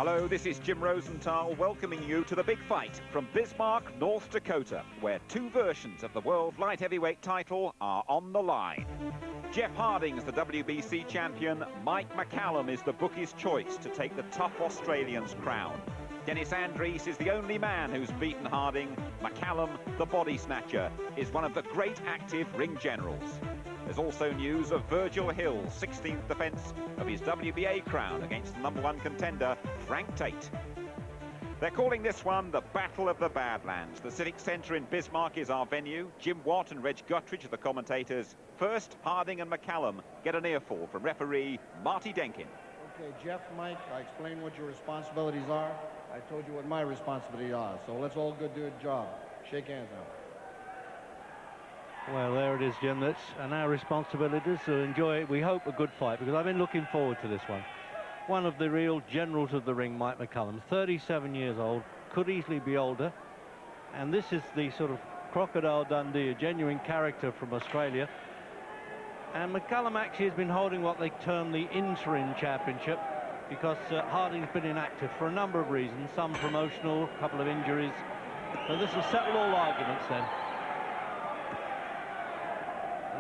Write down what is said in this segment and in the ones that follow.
Hello, this is Jim Rosenthal welcoming you to the big fight from Bismarck, North Dakota, where two versions of the world light heavyweight title are on the line. Jeff Harding's the WBC champion. Mike McCallum is the bookie's choice to take the tough Australian's crown. Dennis Andries is the only man who's beaten Harding. McCallum, the body snatcher, is one of the great active ring generals. There's also news of Virgil Hill's 16th defence of his WBA crown against the #1 contender, Frank Tate. They're calling this one the Battle of the Badlands. The Civic Centre in Bismarck is our venue. Jim Watt and Reg Guttridge are the commentators. First, Harding and McCallum get an earful from referee Marty Denkin. Okay, Jeff, Mike, I explained what your responsibilities are. I told you what my responsibilities are. So let's all go do a job. Shake hands now. Well, there it is, Jim. And our responsibility is to enjoy, we hope, a good fight, because I've been looking forward to this one. One of the real generals of the ring, Mike McCallum, 37 years old, could easily be older. And this is the sort of Crocodile Dundee, a genuine character from Australia. And McCallum actually has been holding what they term the interim championship, because Harding's been inactive for a number of reasons, some promotional, a couple of injuries. So this will settle all arguments then.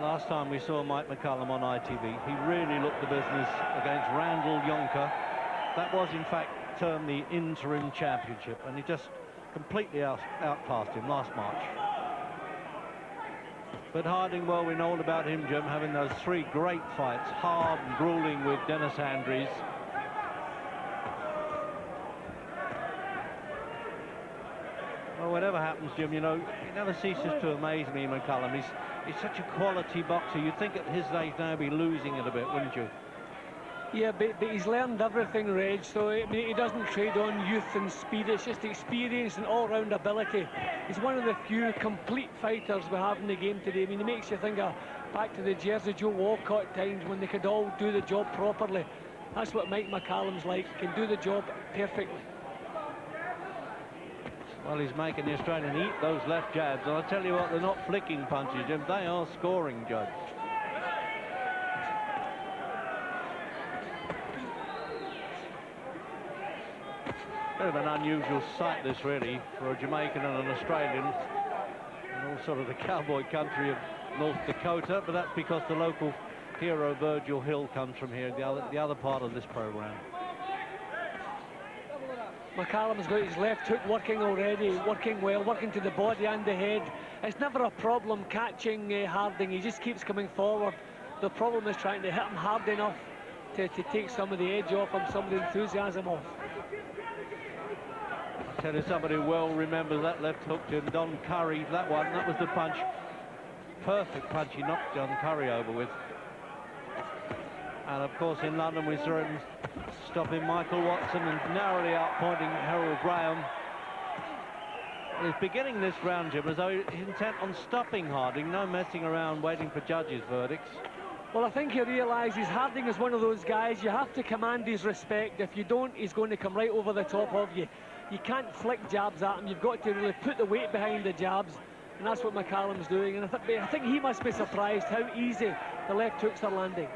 Last time we saw Mike McCallum on ITV, he really looked the business against Randall Yonker. That was, in fact, termed the interim championship, and he just completely outclassed him last March. But Harding, well, we know all about him, Jim, having those three great fights, hard and grueling with Dennis Andries. Well, whatever happens, Jim, you know, he never ceases to amaze me, McCallum. He's such a quality boxer. You'd think at his age now he'd be losing it a bit, wouldn't you? Yeah, but he's learned everything, Reg, so I mean, he doesn't trade on youth and speed. It's just experience and all-round ability. He's one of the few complete fighters we have in the game today. I mean, he makes you think of back to the Jersey Joe Walcott times when they could all do the job properly. That's what Mike McCallum's like. He can do the job perfectly. Well, he's making the Australian eat those left jabs, and I tell you what, they're not flicking punches, Jim. They are scoring, Judge. Bit of an unusual sight, this, really, for a Jamaican and an Australian, and all sort of the cowboy country of North Dakota, but that's because the local hero Virgil Hill comes from here, the other part of this program. McCallum's got his left hook working already, working well, working to the body and the head. It's never a problem catching Harding. He just keeps coming forward. The problem is trying to hit him hard enough to take some of the edge off him, some of the enthusiasm off. I tell you, somebody well remembers that left hook, Jim. Don Curry, that was the punch. Perfect punch he knocked Don Curry over with. And of course in London we saw him stopping Michael Watson and narrowly outpointing Harold Graham. Well, he's beginning this round, Jim, as though he's intent on stopping Harding, no messing around waiting for judges' verdicts. Well, I think he realises Harding is one of those guys, you have to command his respect. If you don't, he's going to come right over the top of you. You can't flick jabs at him, you've got to really put the weight behind the jabs, and that's what McCallum's doing. And I think he must be surprised how easy the left hooks are landing.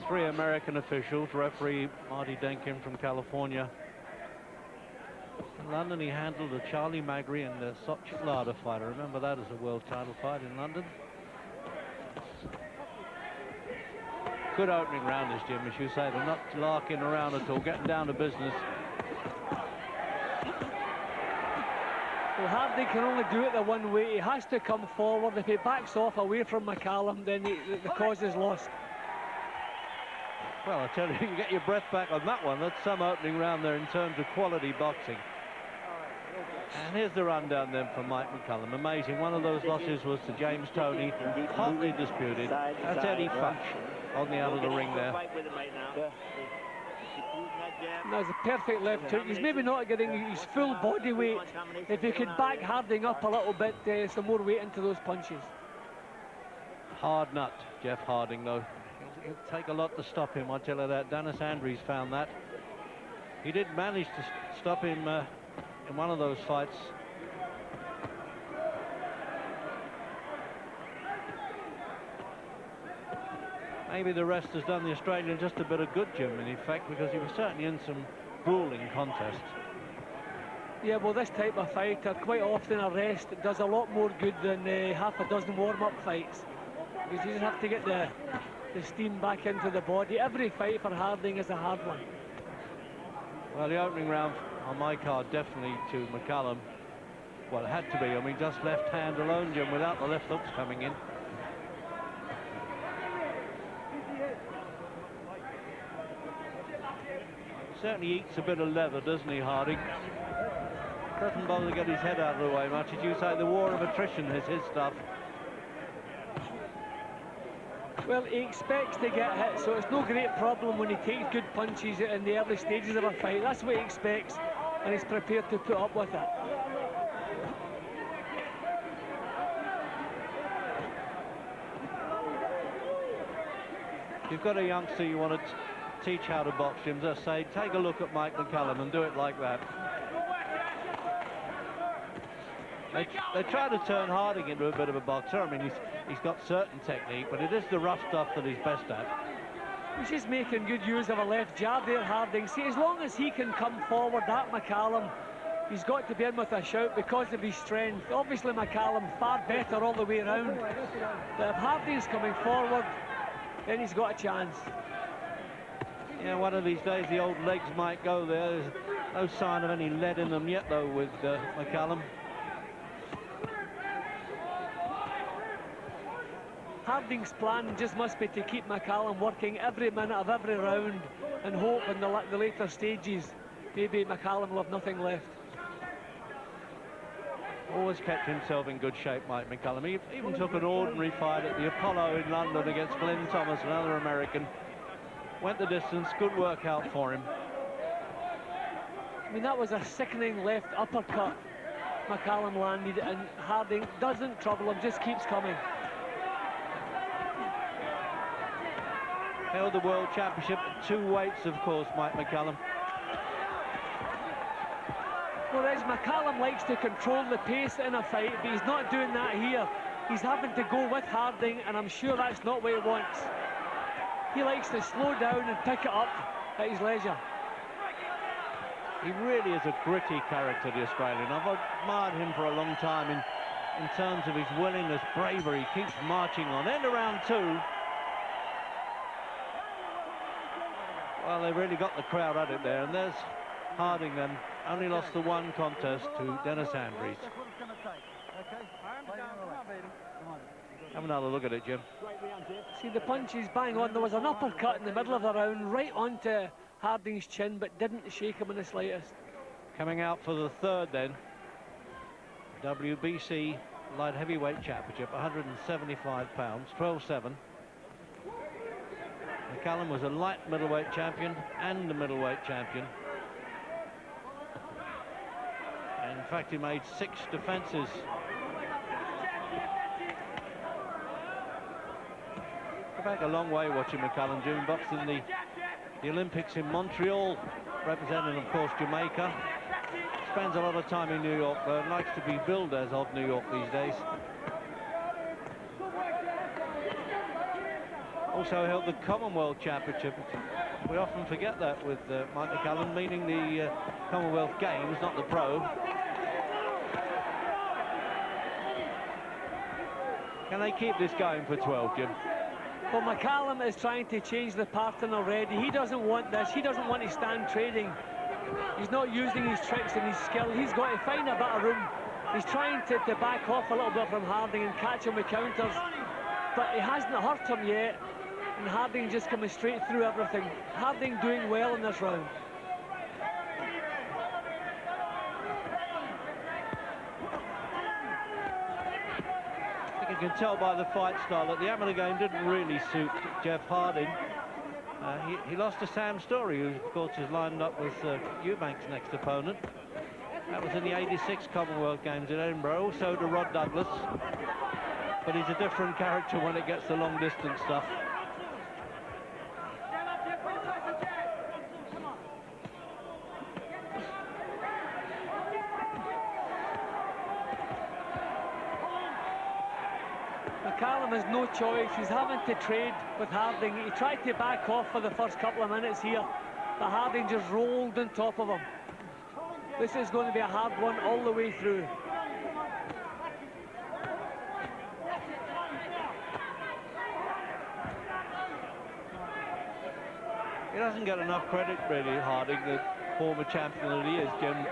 Three American officials, referee Marty Denkin from California. In London he handled a Charlie Magri and a Sochit Lada fight. I remember that as a world title fight in London. Good opening round this, Jim, as you say. They're not larking around at all, getting down to business. Well, Harding can only do it the one way. He has to come forward. If he backs off away from McCallum, then the cause is lost. Well, I tell you, you get your breath back on that one. That's some opening round there in terms of quality boxing. And here's the rundown then from Mike McCallum. Amazing. One of those losses was to James Toney, hotly disputed. That's Eddie Futch on the out of the ring there. That's a perfect left hook. He's maybe not getting his full body weight. If he could back Harding up a little bit, some more weight into those punches. Hard nut, Jeff Harding, though. It'll take a lot to stop him, I tell you that. Dennis Andries found that. He did manage to stop him in one of those fights. Maybe the rest has done the Australian just a bit of good, Jim, in effect, because he was certainly in some grueling contests. Yeah, well, this type of fighter, quite often a rest does a lot more good than half a dozen warm-up fights. Because you just have to get the steam back into the body. Every fight for Harding is a hard one. Well, the opening round on my card, definitely to McCallum. Well, it had to be. I mean, just left hand alone, Jim, without the left hooks coming in. Certainly eats a bit of leather, doesn't he, Harding? Doesn't bother to get his head out of the way much. As you say, the war of attrition is his stuff. Well, he expects to get hit, so it's no great problem when he takes good punches in the early stages of a fight. That's what he expects, and he's prepared to put up with it. If you've got a youngster you want to teach how to box, Jim, just say, take a look at Mike McCallum and do it like that. They try to turn Harding into a bit of a boxer. I mean, he's got certain technique, but it is the rough stuff that he's best at. He's just making good use of a left jab there, Harding. See, as long as he can come forward at McCallum, he's got to be in with a shout because of his strength. Obviously, McCallum far better all the way around. But if Harding's coming forward, then he's got a chance. Yeah, one of these days the old legs might go there. There's no sign of any lead in them yet, though, with McCallum. Harding's plan just must be to keep McCallum working every minute of every round and hope in the later stages maybe McCallum will have nothing left. Always kept himself in good shape, Mike McCallum. He even took an ordinary fight at the Apollo in London against Glenn Thomas, another American. Went the distance, good workout for him. I mean, that was a sickening left uppercut McCallum landed, and Harding doesn't trouble him, just keeps coming. Held the World Championship at 2 weights, of course, Mike McCallum. Whereas McCallum likes to control the pace in a fight, but he's not doing that here. He's having to go with Harding, and I'm sure that's not what he wants. He likes to slow down and pick it up at his leisure. He really is a gritty character, the Australian. I've admired him for a long time in terms of his willingness, bravery. He keeps marching on. End of round 2. Well, they really got the crowd at it there, and there's Harding then. Only lost the 1 contest to Dennis Andrews. Have another look at it, Jim. See, the punch is bang on. There was an uppercut in the middle of the round, right onto Harding's chin, but didn't shake him in the slightest. Coming out for the 3rd then. WBC Light Heavyweight Championship, 175 pounds, 12-7. McCallum was a light middleweight champion and a middleweight champion. And in fact, he made 6 defences. Go back a long way watching McCallum, Jim. Boxed in the Olympics in Montreal, representing, of course, Jamaica. Spends a lot of time in New York, though, and likes to be billed as of New York these days. Also held the Commonwealth Championship. We often forget that with Mike McCallum, meaning the Commonwealth Games, not the Pro. Can they keep this going for 12, Jim? Well, McCallum is trying to change the pattern already. He doesn't want this. He doesn't want to stand trading. He's not using his tricks and his skill. He's got to find a bit of room. He's trying to back off a little bit from Harding and catch him with counters. But he hasn't hurt him yet. And Harding just coming straight through everything. Harding doing well in this round. I think you can tell by the fight style that the amateur game didn't really suit Jeff Harding. He lost to Sam Story, who, of course, is lined up with Eubank's next opponent. That was in the '86 Commonwealth Games in Edinburgh, also to Rod Douglas. But he's a different character when it gets to long-distance stuff. McCallum has no choice. He's having to trade with Harding. He tried to back off for the first couple of minutes here, but Harding just rolled on top of him. This is going to be a hard one all the way through. He doesn't get enough credit, really, Harding, the former champion that he is, Jim.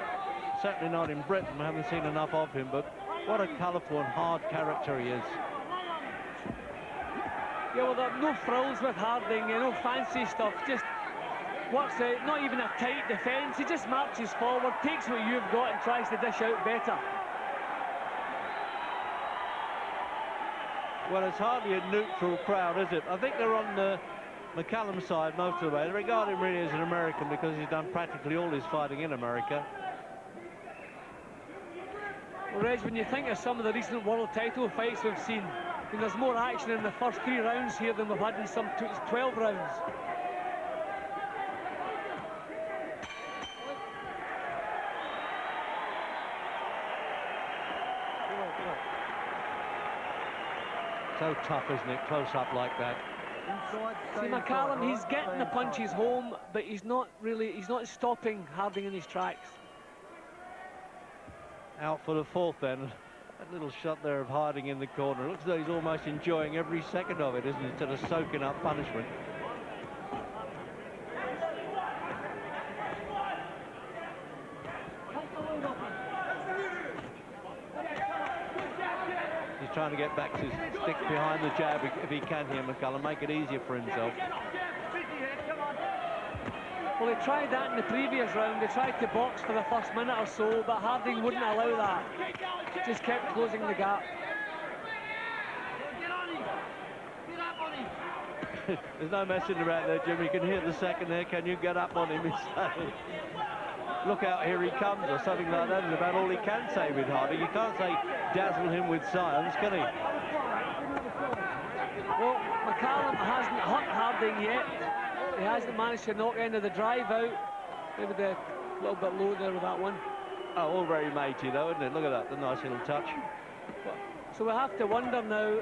Certainly not in Britain. I haven't seen enough of him, but what a colourful and hard character he is. Yeah, well, there are no frills with Harding, no fancy stuff. Just works out, not even a tight defence. He just marches forward, takes what you've got and tries to dish out better. Well, it's hardly a neutral crowd, is it? I think they're on the McCallum side most of the way. They regard him really as an American because he's done practically all his fighting in America. Well, Reg, when you think of some of the recent world title fights we've seen, I mean, there's more action in the first 3 rounds here than we've had in some 12 rounds. So tough, isn't it? Close up like that. See, McCallum, he's getting the punches home, but he's not stopping Harding in his tracks. Out for the 4th then. That little shot there of Harding in the corner. Looks as though he's almost enjoying every second of it, isn't he? Instead of soaking up punishment. He's trying to get back to stick behind the jab if he can here, McCallum, make it easier for himself. Well, he tried that in the previous round. They tried to box for the first minute or so, but Harding wouldn't allow that. Just kept closing the gap. There's no messing around there, Jim. You can hear the second there. Can you get up on him? Look out, here he comes, or something like that is about all he can say with Harding. You can't say dazzle him with silence, can he? Well, McCallum hasn't hurt Harding yet. He hasn't managed to knock any of the drive out. Maybe a little bit low there with that one. Oh, all very matey though, isn't it? Look at that, the nice little touch. So we have to wonder now,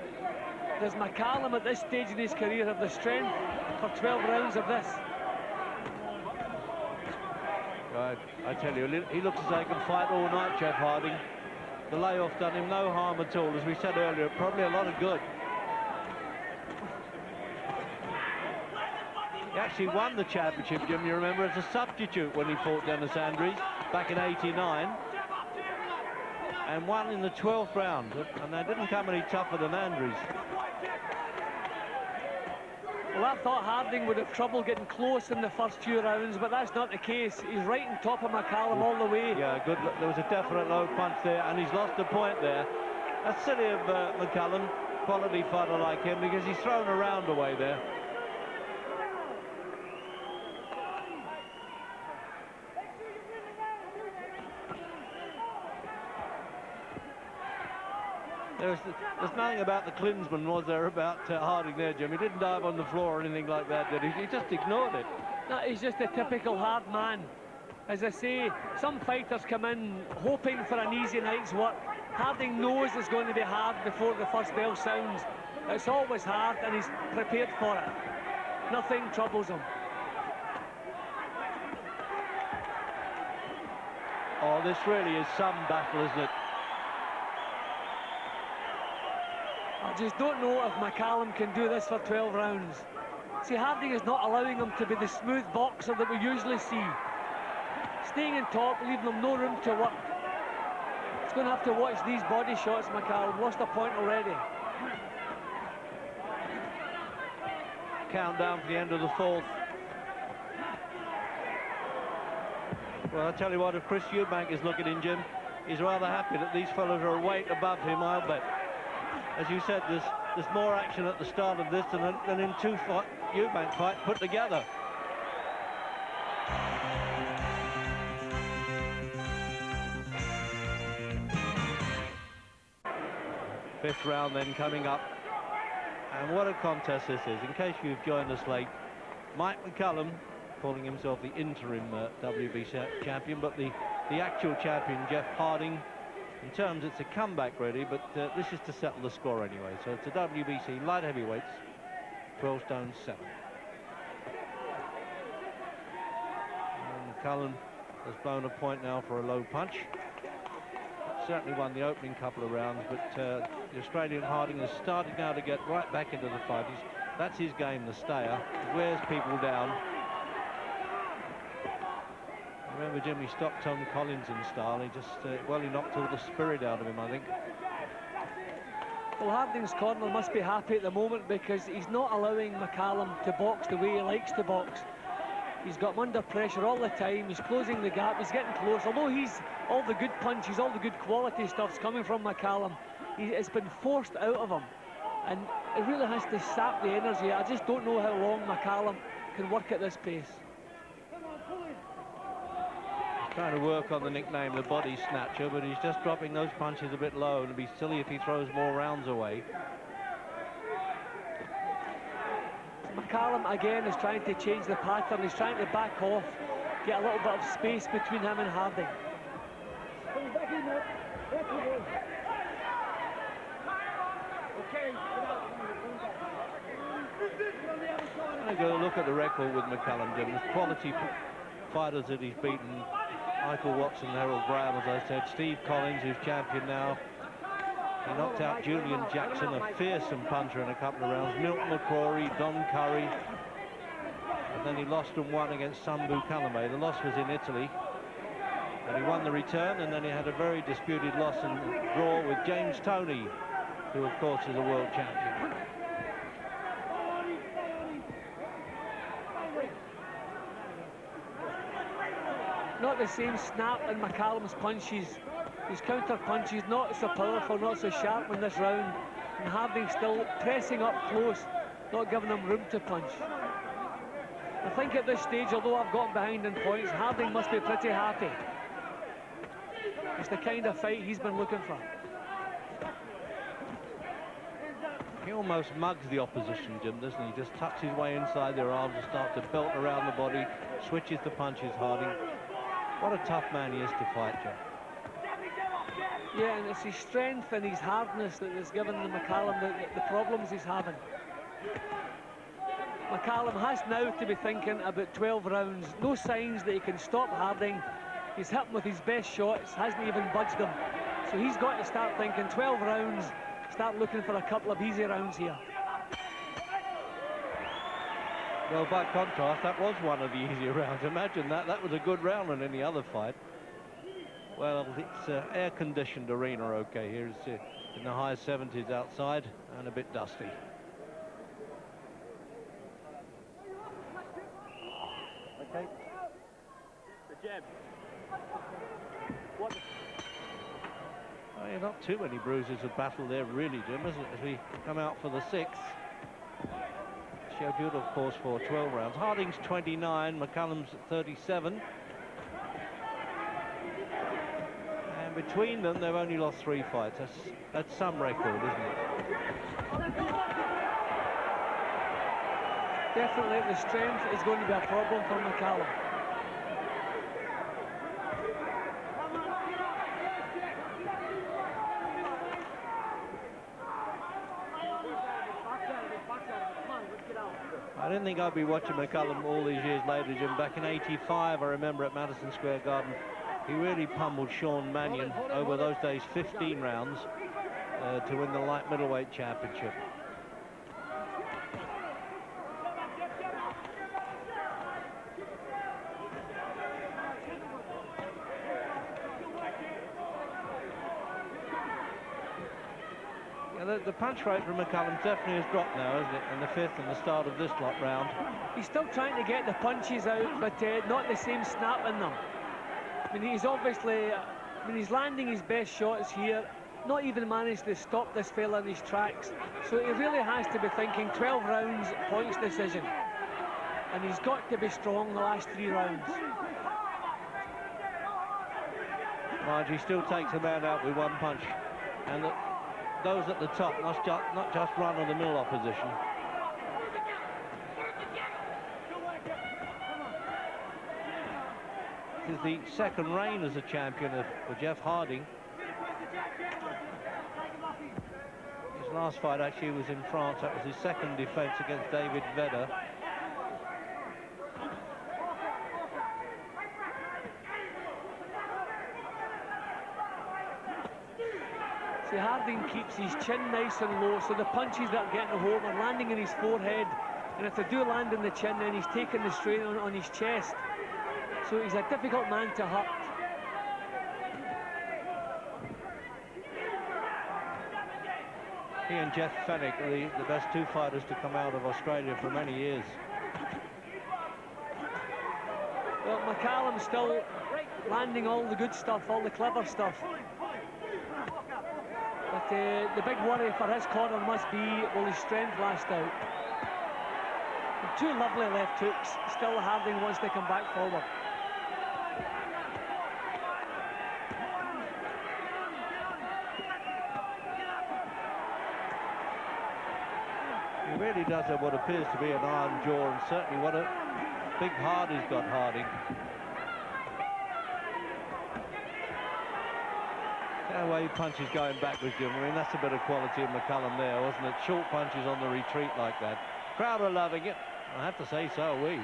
does McCallum at this stage in his career have the strength for 12 rounds of this? Right, I tell you, he looks as though he can fight all night, Jeff Harding. The layoff done him no harm at all, as we said earlier, probably a lot of good. He actually won the championship, Jim, you remember, as a substitute when he fought Dennis Andrews back in '89. And won in the 12th round, and they didn't come any tougher than Andrews. Well, I thought Harding would have trouble getting close in the first few rounds, but that's not the case. He's right on top of McCallum all the way. Yeah, good. There was a definite low punch there, and he's lost a point there. That's silly of McCallum, quality fighter like him, because he's thrown around away there. There's nothing about the Klinsman, was there, about Harding there, Jim? He didn't dive on the floor or anything like that, did he? He just ignored it. No, he's just a typical hard man. As I say, some fighters come in hoping for an easy night's work. Harding knows it's going to be hard before the first bell sounds. It's always hard, and he's prepared for it. Nothing troubles him. Oh, this really is some battle, isn't it? I just don't know if McCallum can do this for 12 rounds. See, Harding is not allowing him to be the smooth boxer that we usually see. Staying on top, leaving him no room to work. He's going to have to watch these body shots, McCallum. Lost a point already. Countdown for the end of the 4th. Well, I'll tell you what, if Chris Eubank is looking in, Jim, he's rather happy that these fellows are a weight above him, I'll bet. As you said, there's more action at the start of this than in 2 Eubank fights put together. Fifth round then coming up. And what a contest this is. In case you've joined us late, Mike McCallum, calling himself the interim WBC champion, but the actual champion, Jeff Harding, In terms, it's a comeback really, but this is to settle the score anyway. So it's a WBC light heavyweights, 12 stone 7. And McCallum has blown a point now for a low punch. Certainly won the opening couple of rounds, but the Australian Harding is starting now to get right back into the fight. That's his game, the stayer. He wears people down. Remember Jimmy stopped Tom Collins in style. He just, well, he knocked all the spirit out of him, I think. Well, Harding's corner must be happy at the moment because he's not allowing McCallum to box the way he likes to box. He's got him under pressure all the time. He's closing the gap. He's getting close. Although all the good punches, all the good quality stuff's coming from McCallum, it's been forced out of him. And it really has to sap the energy. I just don't know how long McCallum can work at this pace. Trying to work on the nickname, the body snatcher, but he's just dropping those punches a bit low, and it'd be silly if he throws more rounds away. McCallum again is trying to change the pattern. He's trying to back off, get a little bit of space between him and Harding. I go look at the record with McCallum, Jim. There's quality fighters that he's beaten. Michael Watson, Harold Graham, as I said. Steve Collins, who's champion now. He knocked out Julian Jackson, a fearsome puncher in a couple of rounds. Milton McCrory, Don Curry. And then he lost and won against Sambu Kalame. The loss was in Italy. And he won the return, and then he had a very disputed loss and draw with James Toney, who, of course, is a world champion. Not the same snap in McCallum's punches. His counter punches not so powerful, not so sharp in this round. And Harding still pressing up close, not giving him room to punch. I think at this stage, although I've gotten behind in points, Harding must be pretty happy. It's the kind of fight he's been looking for. He almost mugs the opposition, Jim, doesn't he? He just tucks his way inside their arms and starts to belt around the body, switches the punches, Harding. What a tough man he is to fight, Jim. Yeah, and it's his strength and his hardness that has given the McCallum the problems he's having. McCallum has now to be thinking about 12 rounds. No signs that he can stop Harding. He's hit him with his best shots, hasn't even budged him. So he's got to start thinking 12 rounds, start looking for a couple of easy rounds here. Well, by contrast, that was one of the easier rounds. Imagine that. That was a good round in any other fight. Well, it's an air-conditioned arena, okay. Here it's in the high 70s outside and a bit dusty. Okay. The jab. Oh, yeah, not too many bruises of battle there, really, Jim, is it? As we come out for the 6th. Scheduled, of course, for 12 rounds. Harding's 29, McCallum's 37. And between them, they've only lost 3 fights. That's some record, isn't it? Definitely, the strength is going to be a problem for McCallum. I didn't think I'd be watching McCallum all these years later, Jim. Back in '85, I remember at Madison Square Garden, he really pummeled Sean Mannion over those days, 15 rounds, to win the light middleweight championship. The punch rate from McCallum definitely has dropped now, isn't it, in the 5th and the start of this lot round. He's still trying to get the punches out, but not the same snap in them. I mean, he's obviously, he's landing his best shots here, not even managed to stop this fella in his tracks. So he really has to be thinking 12 rounds, points decision. And he's got to be strong the last 3 rounds. Margie still takes a man out with 1 punch. And those at the top not just run on the middle opposition. This is the 2nd reign as a champion for Jeff Harding. last fight actually was in France. That was his second defence against David Vedder. See, Harding keeps his chin nice and low, so the punches that are getting home are landing in his forehead, and if they do land in the chin, then he's taking the strain on his chest. So he's a difficult man to hurt. He and Jeff Fennick are the best two fighters to come out of Australia for many years. Well, McCallum's still landing all the good stuff, all the clever stuff. But the big worry for his corner must be, will his strength last out? And two lovely left hooks. Still Harding wants to come back forward. He really does have what appears to be an iron jaw, and certainly what a big heart he's got, Harding. The way he punches going backwards, Jim. I mean, that's a bit of quality of McCallum there, wasn't it? Short punches on the retreat like that. Crowd are loving it. I have to say, so are we.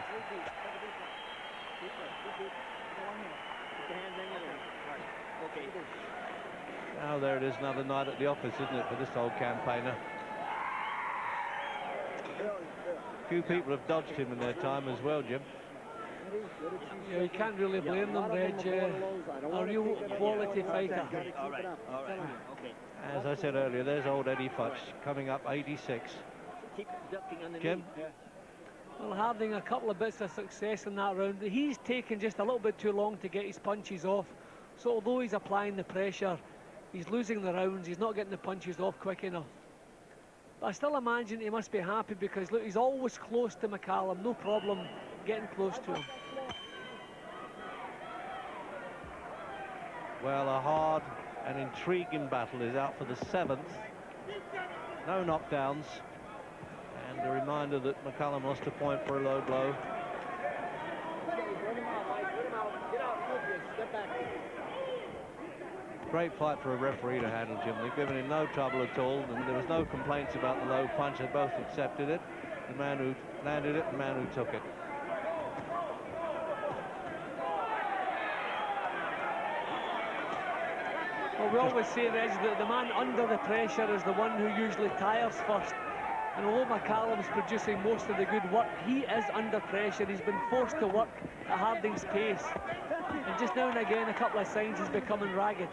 Now there it is, another night at the office, isn't it, for this old campaigner? A few people have dodged him in their time as well, Jim. Yeah, you can't really blame them, Reg. A real quality fighter. All right, okay. As I said earlier, there's old Eddie Futch coming up 86. Jim? Well, Harding a couple of bits of success in that round. He's taken just a little bit too long to get his punches off. So although he's applying the pressure, he's losing the rounds. He's not getting the punches off quick enough. But I still imagine he must be happy because, look, he's always close to McCallum. No problem getting close to him. Well, a hard and intriguing battle is out for the 7th. No knockdowns. And a reminder that McCallum lost a point for a low blow. Great fight for a referee to handle, Jim. They've given him no trouble at all, and there was no complaints about the low punch. They both accepted it. The man who landed it, the man who took it. Well, we always say, Reg, that the man under the pressure is the one who usually tires first. And although McCallum's producing most of the good work, he is under pressure. He's been forced to work at Harding's pace. And just now and again, a couple of signs he's becoming ragged.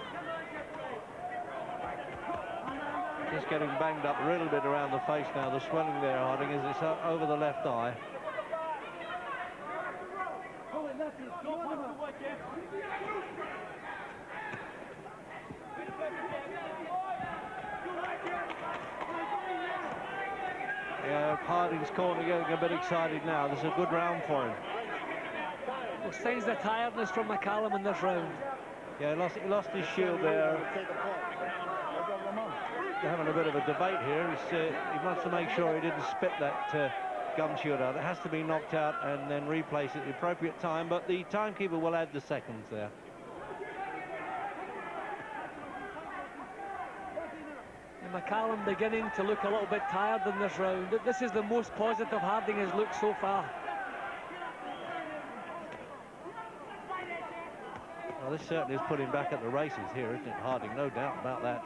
Just getting banged up a little bit around the face now. The swelling there, Harding, is it's over the left eye. Yeah, Harding's corner getting a bit excited now. This is a good round for him. Well, signs of tiredness from McCallum in this round. Yeah, he lost his shield there. They're having a bit of a debate here. He wants to make sure he didn't spit that gum shield out. It has to be knocked out and then replace it at the appropriate time, but the timekeeper will add the seconds there. And McCallum beginning to look a little bit tired in this round. This is the most positive Harding has looked so far. Well, this certainly is putting back at the races here, isn't it, Harding? No doubt about that.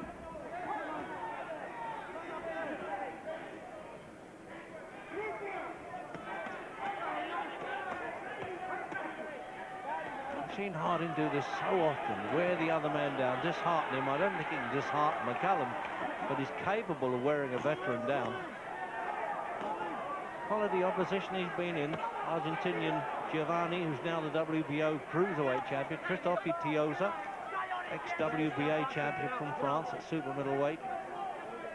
I've seen Harding do this so often, wear the other man down, dishearten him. I don't think he can dishearten McCallum, but he's capable of wearing a veteran down. Quality opposition he's been in. Argentinian Giovanni, who's now the WBO Cruiserweight champion. Christophe Tioza, ex-WBA champion from France at super middleweight.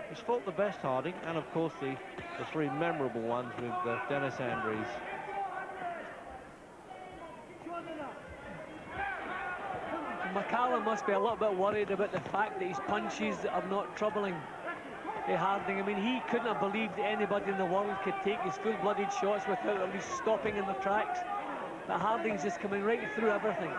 He's fought the best, Harding, and of course the three memorable ones with Dennis Andrews. McCallum must be a little bit worried about the fact that his punches are not troubling Harding. I mean, he couldn't have believed that anybody in the world could take his full-blooded shots without at least stopping in their tracks. But Harding's just coming right through everything.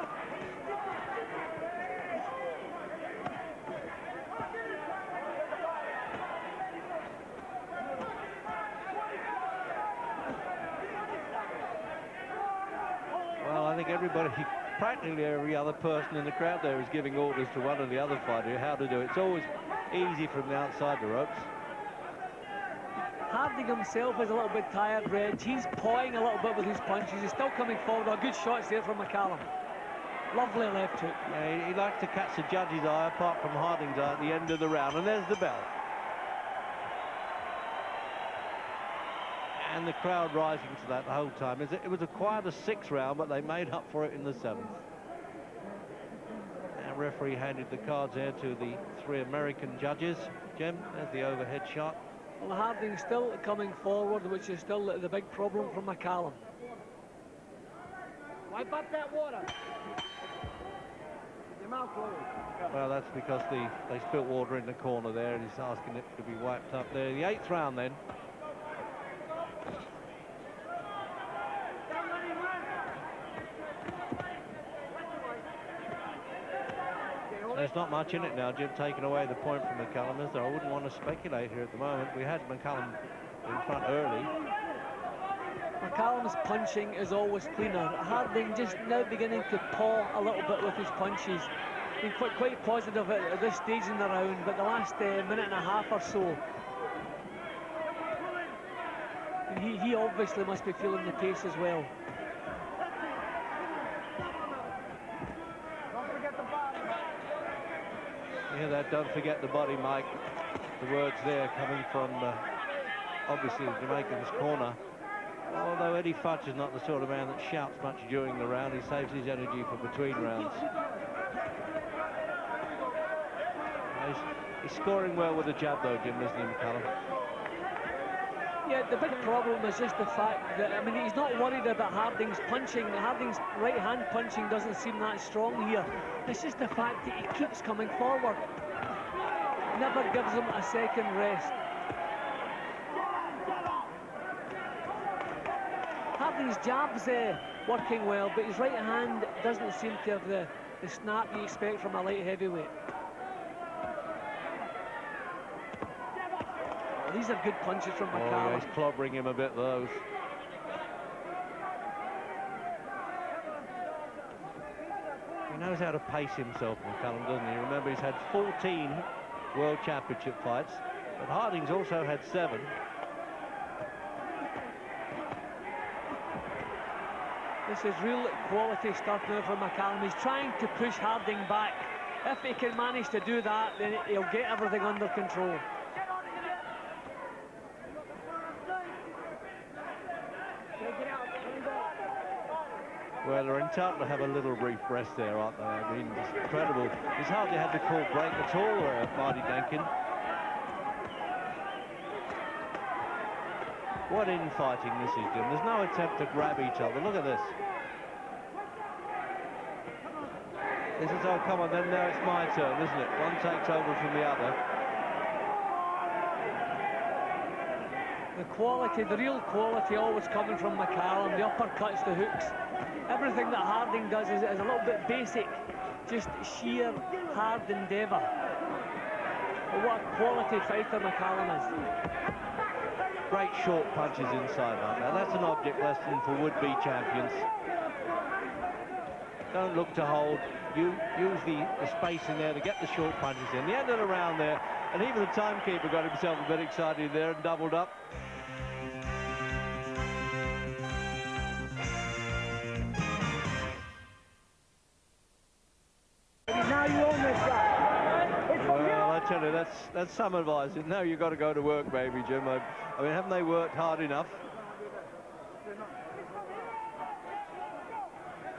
think everybody, practically every other person in the crowd there is giving orders to one or the other fighter how to do it. It's always easy from the outside the ropes. Harding himself is a little bit tired, Reg. He's pawing a little bit with his punches. He's still coming forward. Oh, good shots there from McCallum. Lovely left hook. Yeah, he likes to catch the judge's eye, apart from Harding's eye at the end of the round. And there's the bell. And the crowd rising to that the whole time. It was a quieter 6th round, but they made up for it in the 7th. And referee handed the cards there to the 3 American judges. Jim, there's the overhead shot. Well, Harding's still coming forward, which is still the big problem from McCallum. Wipe up that water. Your mouth closed. Well, that's because they spilt water in the corner there, and he's asking it to be wiped up there. The 8th round then. There's not much in it now, Jim, taking away the point from McCallum, is there? I wouldn't want to speculate here at the moment. We had McCallum in front early. McCallum's punching is always cleaner. Harding just now beginning to paw a little bit with his punches. Been quite positive at this stage in the round, but the last minute and a half or so, he obviously must be feeling the pace as well. Yeah, that don't forget the body, Mike. The words there coming from, obviously, the Jamaican's corner. Although Eddie Futch is not the sort of man that shouts much during the round, he saves his energy for between rounds. He's scoring well with the jab, though, Jim, isn't he, McCallum? Yeah, the big problem is just the fact that, I mean, he's not worried about Harding's punching. Harding's right-hand punching doesn't seem that strong here. It's just the fact that he keeps coming forward. Never gives him a second rest. Harding's jab's working well, but his right hand doesn't seem to have the snap you expect from a light heavyweight. These are good punches from McCallum. Yeah, he's clobbering him a bit, those. He knows how to pace himself, McCallum, doesn't he? Remember, he's had 14 World Championship fights, but Harding's also had 7. This is real quality stuff now from McCallum. He's trying to push Harding back. If he can manage to do that, then he'll get everything under control. Well, they're entitled to have a little brief rest there, aren't they? I mean, it's incredible. He's hardly had the call break at all, Marty Dankin. What infighting this is, Jim. There's no attempt to grab each other. Look at this. This is, oh, come on, then now it's my turn, isn't it? One takes over from the other. The quality, the real quality always coming from McCallum. The uppercuts, the hooks. Everything that Harding does is a little bit basic. Just sheer hard endeavour. But what a quality fighter McCallum is. Great short punches inside like that. That's an object lesson for would-be champions. Don't look to hold. You use the space in there to get the short punches in. The end of the round there, and even the timekeeper got himself a bit excited there and doubled up. Now you own this guy. Well, I tell you, that's some advice. Now you've got to go to work, baby, Jim. I mean, haven't they worked hard enough?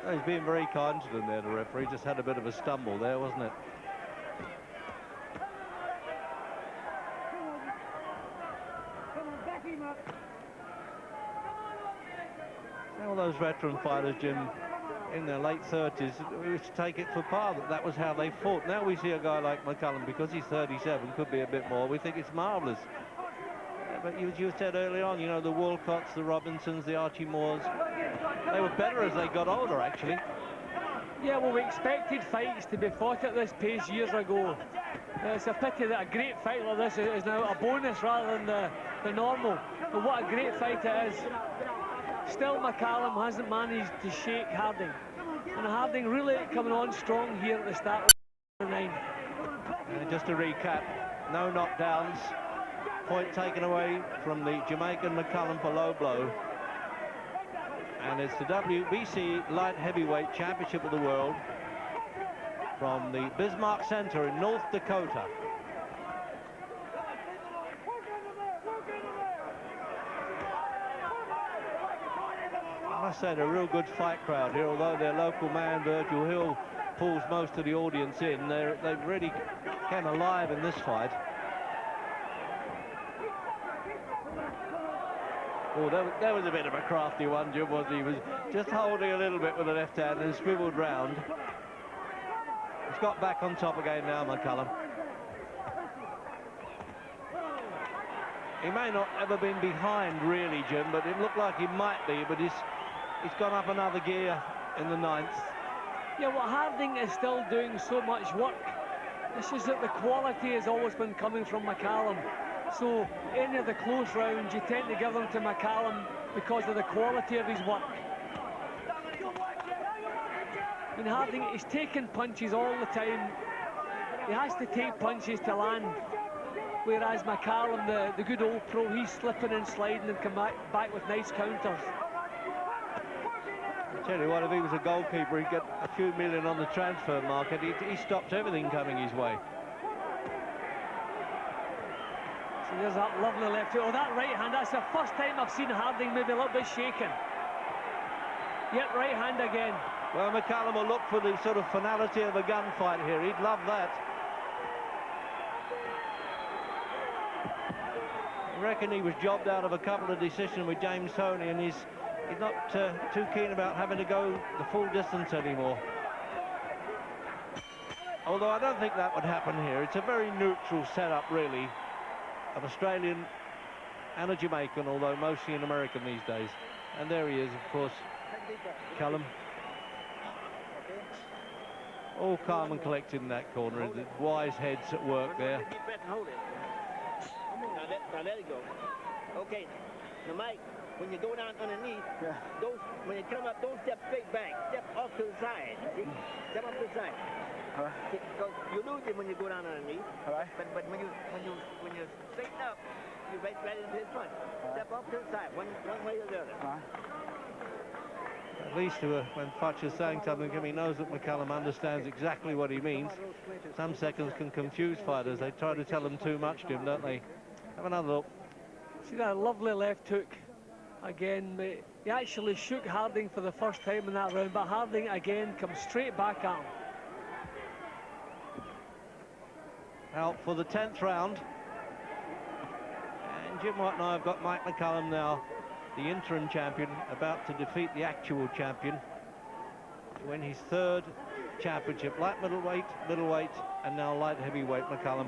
Oh, he's being very kind to them there, the referee. Just had a bit of a stumble there, wasn't it? All those veteran fighters, Jim, in their late 30s, we used to take it for par that was how they fought. Now we see a guy like McCallum, because he's 37, could be a bit more, we think it's marvellous. But you said earlier on, you know, the Walcotts, the Robinsons, the Archie Moores, they were better as they got older, actually. Yeah, well, we expected fights to be fought at this pace years ago. It's a pity that a great fight like this is now a bonus rather than the normal. But what a great fight it is. Still, McCallum hasn't managed to shake Harding. And Harding really coming on strong here at the start of the 9. And just to recap, no knockdowns. Point taken away from the Jamaican McCallum for low blow. And it's the WBC Light Heavyweight Championship of the World from the Bismarck Center in North Dakota. I must say, a real good fight crowd here, although their local man, Virgil Hill, pulls most of the audience in. They really came alive in this fight. Oh, that was a bit of a crafty one, Jim, was he? Was just holding a little bit with the left hand and swiveled round. He's got back on top again now, McCallum. He may not ever been behind, really, Jim, but it looked like he might be, but he's gone up another gear in the 9th. Yeah, well, Harding is still doing so much work. It's just that the quality has always been coming from McCallum. So any of the close rounds, you tend to give them to McCallum because of the quality of his work. I mean, Harding, he's taking punches all the time. He has to take punches to land. Whereas McCallum, the good old pro, he's slipping and sliding and come back with nice counters. I tell you what, if he was a goalkeeper, he'd get a few million on the transfer market. He stopped everything coming his way. So there's that lovely left hook. Oh, that right hand, that's the first time I've seen Harding maybe a little bit shaken. Yep, right hand again. Well, McCallum will look for the sort of finality of a gunfight here. He'd love that. I reckon he was jobbed out of a couple of decisions with James Toney, and he's not too keen about having to go the full distance anymore. Although I don't think that would happen here. It's a very neutral setup, really, of Australian and a Jamaican, although mostly an American these days. And there he is, of course, Callum. All calm and collected in that corner. The wise heads at work there. Now let it go. Okay. Now, Mike, when you go down underneath, when you come up, don't step straight back. Step off to the side. See? Step off to the side. Because you lose it when you go down underneath. All right. But when you straighten up, you right into his punch. Step off to the side, one way or the other. All right. At least when Futch is saying something to him, he knows that McCallum understands exactly what he means. Some seconds can confuse fighters. They try to tell them too much to him, don't they? Have another look. See that lovely left hook again. He actually shook Harding for the first time in that round, but Harding again comes straight back at him. Out for the 10th round. And Jim White and I have got Mike McCallum now, the interim champion, about to defeat the actual champion to win his 3rd championship. Light middleweight, and now light heavyweight McCallum.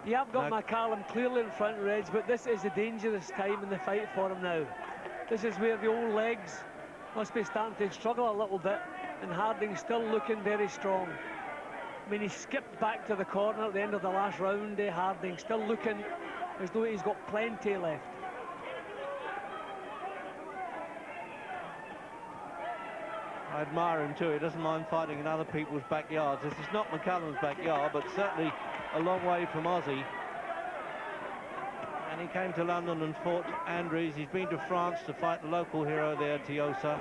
Yeah, I've got McCallum clearly in front, Reg, but this is a dangerous time in the fight for him now. This is where the old legs must be starting to struggle a little bit, and Harding's still looking very strong. I mean, he skipped back to the corner at the end of the last round, Harding, still looking as though he's got plenty left. I admire him too. He doesn't mind fighting in other people's backyards. This is not McCallum's backyard, but certainly a long way from Aussie. And he came to London and fought Andries. He's been to France to fight the local hero there, Tiosa.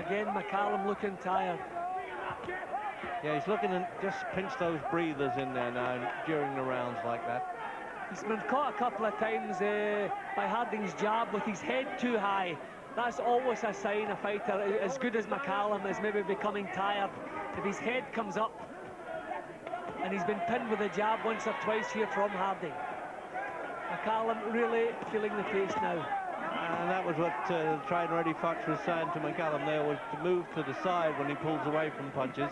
Again, McCallum looking tired. Yeah, he's looking to just pinch those breathers in there now during the rounds like that. He's been caught a couple of times by Harding's jab with his head too high. That's always a sign a fighter as good as McCallum is maybe becoming tired. If his head comes up, and he's been pinned with a jab once or twice here from Harding. McCallum really feeling the pace now. And that was what trainer Eddie Futch was saying to McCallum there, was to move to the side when he pulls away from punches.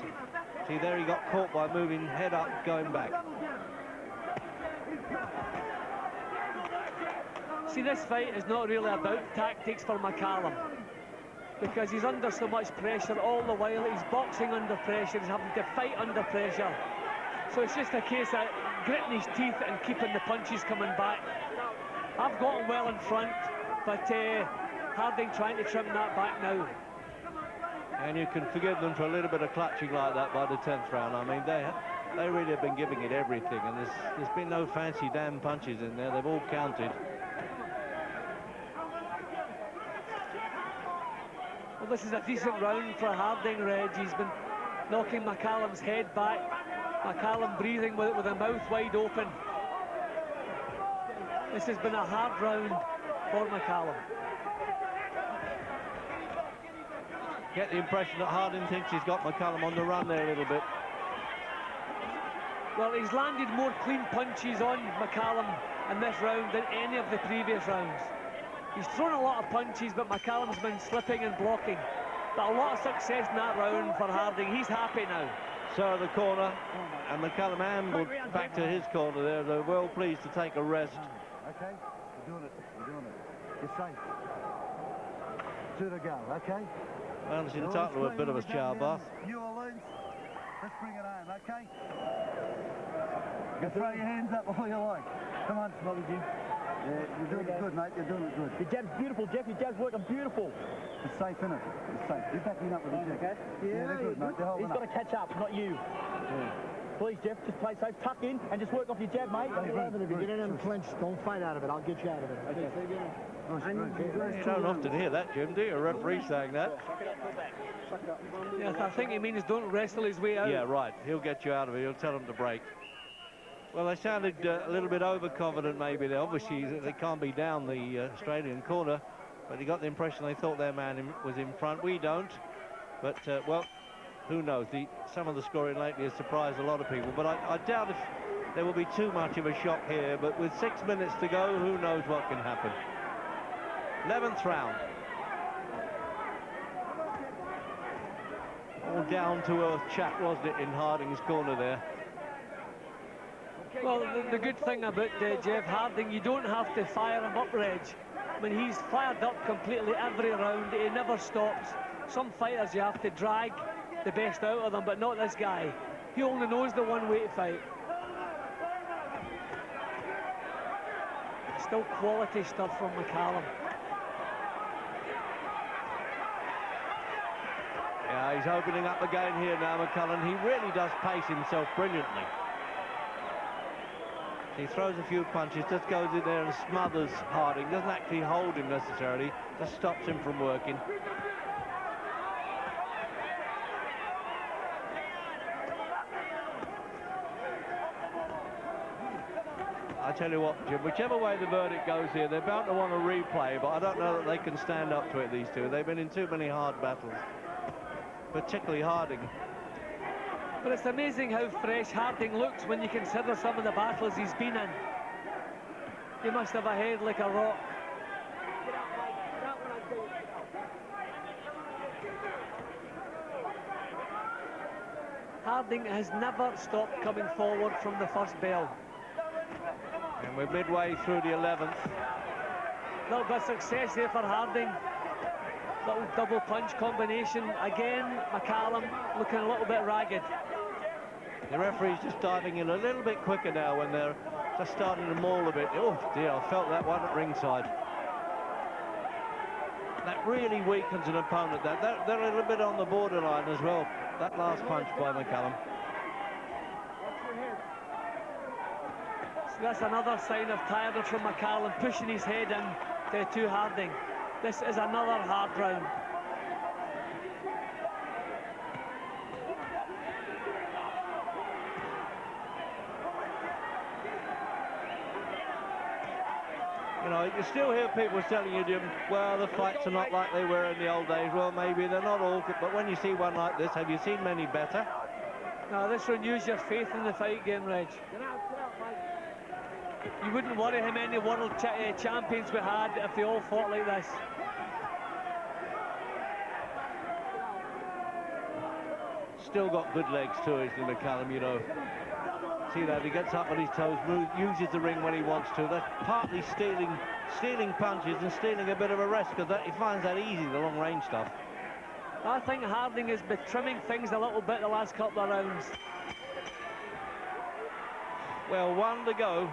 See, there he got caught by moving head up, going back. See, this fight is not really about tactics for McCallum, because he's under so much pressure all the while. He's boxing under pressure, he's having to fight under pressure. So it's just a case of gritting his teeth and keeping the punches coming back. I've got him well in front, but Harding trying to trim that back now. And you can forgive them for a little bit of clutching like that by the 10th round. I mean, they really have been giving it everything, and there's been no fancy damn punches in there. They've all counted. Well, this is a decent round for Harding, Reg. He's been knocking McCallum's head back. McCallum breathing with a mouth wide open. This has been a hard round for McCallum. Get the impression that Harding thinks he's got McCallum on the run there a little bit. Well, he's landed more clean punches on McCallum in this round than any of the previous rounds. He's thrown a lot of punches, but McCallum's been slipping and blocking. But a lot of success in that round for Harding. He's happy now. So the corner, and McCallum ambled back to his corner there. They're well pleased to take a rest. Okay, you're doing it, you're doing it. You're safe. 2 to go, okay? Well, it's entitled to a bit of a shower bath. You Orleans, let's bring it home, okay? You can throw your hands up all you like. Come on, Smother Jim. Yeah, you're doing it good, mate. You're doing it good. Your jab's beautiful, Jeff. Your jab's working beautiful. It's safe, isn't it? It's safe. You're backing up with the jab. Okay. Yeah, they're good, mate. They're holding He's up. got to catch up, not you. Yeah. Please, Jeff, just play safe. Tuck in and just work off your jab, mate. If you get in and clinch, don't fight out of it. I'll get you out of it. Okay. You don't often hear that, Jim, do you? A referee saying that. Yes, I think he means don't wrestle his way out. Yeah, right. He'll get you out of it. He'll tell him to break. Well, they sounded a little bit overconfident maybe there. Obviously, they can't be down the Australian corner, but he got the impression they thought their man was in front. We don't. But, well, who knows? Some of the scoring lately has surprised a lot of people. But I doubt if there will be too much of a shock here. But with 6 minutes to go, who knows what can happen. 11th round. All down-to-earth chat, wasn't it, in Harding's corner there? Well, the good thing about Jeff Harding, you don't have to fire him up, Reg. I mean, he's fired up completely every round. He never stops. Some fighters, you have to drag the best out of them, but not this guy. He only knows the one way to fight. Still quality stuff from McCallum. Yeah, he's opening up again here now, McCallum. He really does pace himself brilliantly. He throws a few punches, just goes in there and smothers Harding. Doesn't actually hold him necessarily, just stops him from working. I tell you what, Jim, whichever way the verdict goes here, they're bound to want a replay, but I don't know that they can stand up to it, these two. They've been in too many hard battles, particularly Harding. But it's amazing how fresh Harding looks when you consider some of the battles he's been in. He must have a head like a rock. Harding has never stopped coming forward from the first bell. And we're midway through the 11th. Little bit of success there for Harding. Little double punch combination. Again, McCallum looking a little bit ragged. The referee's just diving in a little bit quicker now when they're just starting to maul a bit. Oh dear, I felt that one at ringside. That really weakens an opponent. They're a little bit on the borderline as well. That last punch by McCallum. So that's another sign of tiredness from McCallum, pushing his head in to Harding. This is another hard round. You know, you still hear people telling you, Jim, well, the fights are not like they were in the old days. Well, maybe they're not all good, but when you see one like this, have you seen many better? No, this renews your faith in the fight game, Reg. You wouldn't worry how many world champions we had if they all fought like this. Still got good legs too, isn't he, McCallum, you know. See that, he gets up on his toes, uses the ring when he wants to. That's partly stealing stealing punches and stealing a bit of a rest, because he finds that easy, the long-range stuff. I think Harding has been trimming things a little bit the last couple of rounds. Well, one to go.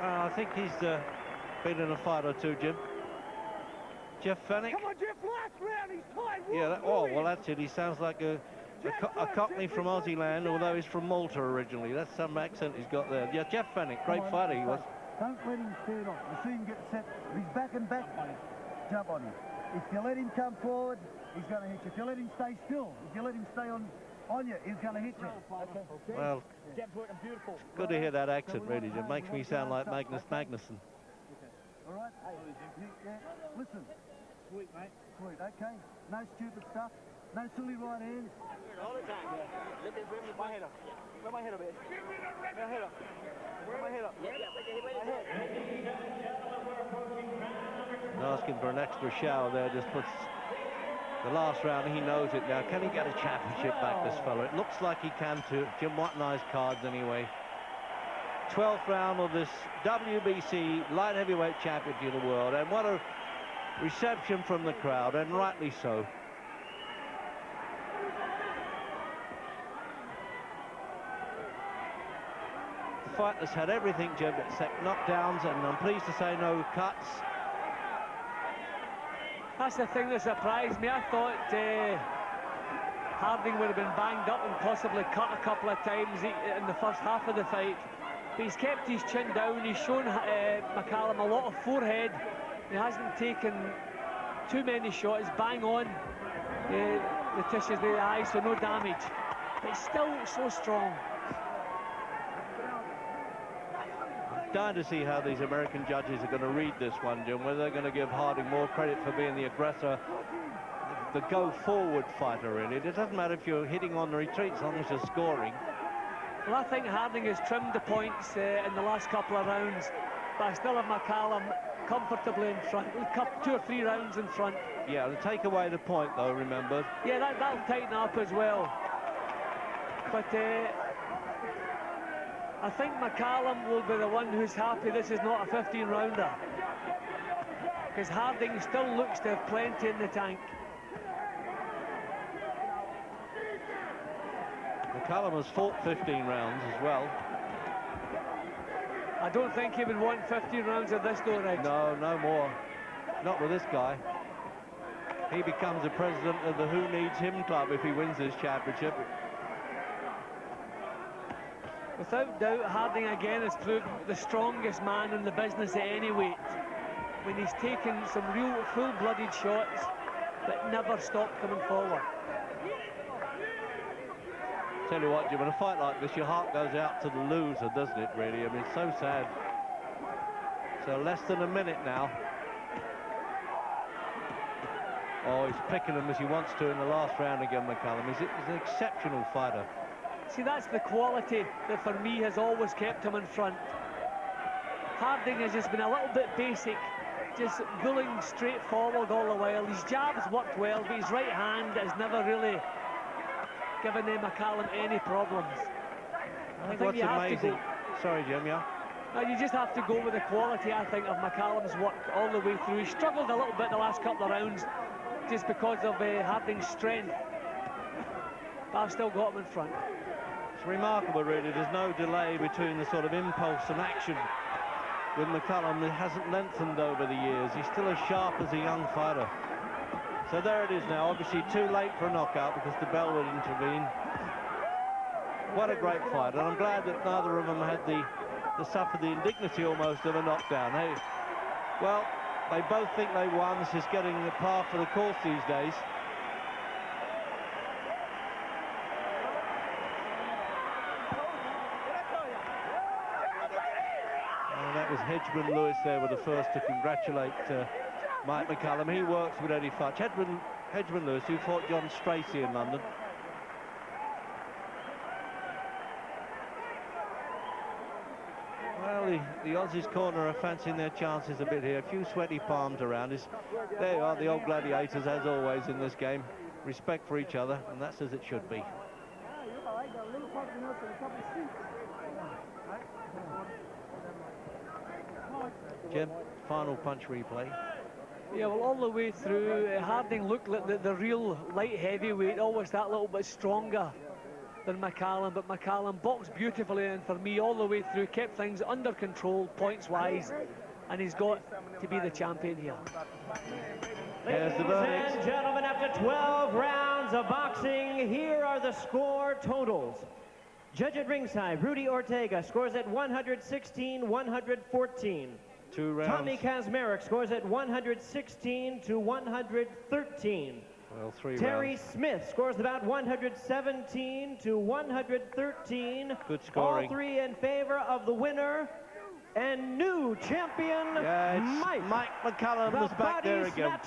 I think he's been in a fight or two, Jim. Jeff Fennick. Come on, Jeff, last round, he's tied. Yeah, oh, well, that's it. He sounds like a Cockney from Aussie land, although he's from Malta originally. That's some accent he's got there. Yeah, Jeff Fennick, great fighter he was. Don't let him stand off. You see him get set. If he's back and back, jump on him. If you let him come forward, he's going to hit you. If you let him stay still, if you let him stay on you, he's going to hit you. Okay. Well, good to hear that accent, really. It makes me sound like Magnus Magnusson. All right? Yeah. Listen. Sweet, mate. Sweet, okay. No stupid stuff. No silly right hands. All the time. Let me bring my head up. Bring my head up, man. Bring my head up. Bring my head up. Yeah, Asking for an extra shower there just puts the last round. He knows it now. Can he get a championship back, this fella? It looks like he can too. Jim Watteney's cards anyway. 12th round of this WBC light heavyweight championship of the world, and what a reception from the crowd, and rightly so. The fight has had everything, Jim, except knockdowns, and I'm pleased to say no cuts. That's the thing that surprised me. I thought Harding would have been banged up and possibly cut a couple of times in the first half of the fight. But he's kept his chin down. He's shown McCallum a lot of forehead. He hasn't taken too many shots. Bang on the tissues of the eyes, so no damage. But it's still so strong. Dying to see how these American judges are going to read this one, Jim, whether they're going to give Harding more credit for being the aggressor, the go-forward fighter, really. It doesn't matter if you're hitting on the retreat as long as you're scoring. Well, I think Harding has trimmed the points in the last couple of rounds, but I still have McCallum comfortably in front, 2 or 3 rounds in front. Yeah, to take away the point, though, remember. Yeah, that'll tighten up as well. But I think McCallum will be the one who's happy this is not a 15-rounder. Because Harding still looks to have plenty in the tank. McCallum has fought 15 rounds as well. I don't think he would want 15 rounds of this, though, Reg. No, no more. Not with this guy. He becomes the president of the Who Needs Him club if he wins this championship. Without doubt, Harding again has proved the strongest man in the business at any weight. When he's taken some real full-blooded shots that never stopped coming forward. Tell you what, Jim, in a fight like this, your heart goes out to the loser, doesn't it, really? I mean, it's so sad. So less than a minute now. Oh, he's picking him as he wants to in the last round again, McCallum. He's an exceptional fighter. See, that's the quality that for me has always kept him in front. Harding has just been a little bit basic, just bullying straight forward all the while. His jabs worked well, but his right hand has never really given McCallum any problems. I think you have to go. Sorry, Jim, yeah? No, you just have to go with the quality, I think, of McCallum's work all the way through. He struggled a little bit the last couple of rounds just because of Harding's strength. But I've still got him in front. It's remarkable, really. There's no delay between the sort of impulse and action with McCallum. It hasn't lengthened over the years. He's still as sharp as a young fighter. So there it is now. Obviously too late for a knockout because the bell would intervene. What a great fight. And I'm glad that neither of them had suffered the indignity almost of a knockdown. Hey, well, they both think they won. This is getting the par for the course these days. And that was Hedgeman Lewis there with the first to congratulate Mike McCallum. He works with Eddie Futch. Hedgeman Lewis, who fought John Stracey in London. Well, the Aussies corner are fancying their chances a bit here. A few sweaty palms around us. There you are, the old gladiators, as always in this game. Respect for each other, and that's as it should be. Jim, final punch replay. Yeah, well, all the way through, Harding looked like the real light heavyweight, always that little bit stronger than McCallum, but McCallum boxed beautifully, and for me, all the way through, kept things under control, points-wise, and he's got to be the champion here. There's the verdict. Ladies and gentlemen, after 12 rounds of boxing, here are the score totals. Judge at ringside, Rudy Ortega, scores at 116-114. 2 rounds. Tommy Kazmarek scores at 116-113. Well, 3 Terry rounds. Smith scores about 117-113. Good scoring. All three in favor of the winner and new champion, Mike McCallum was back there again.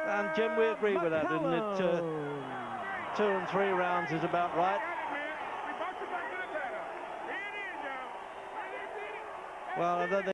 And Jim, we agree with that, didn't it? 2 and 3 rounds is about right. Well, I don't think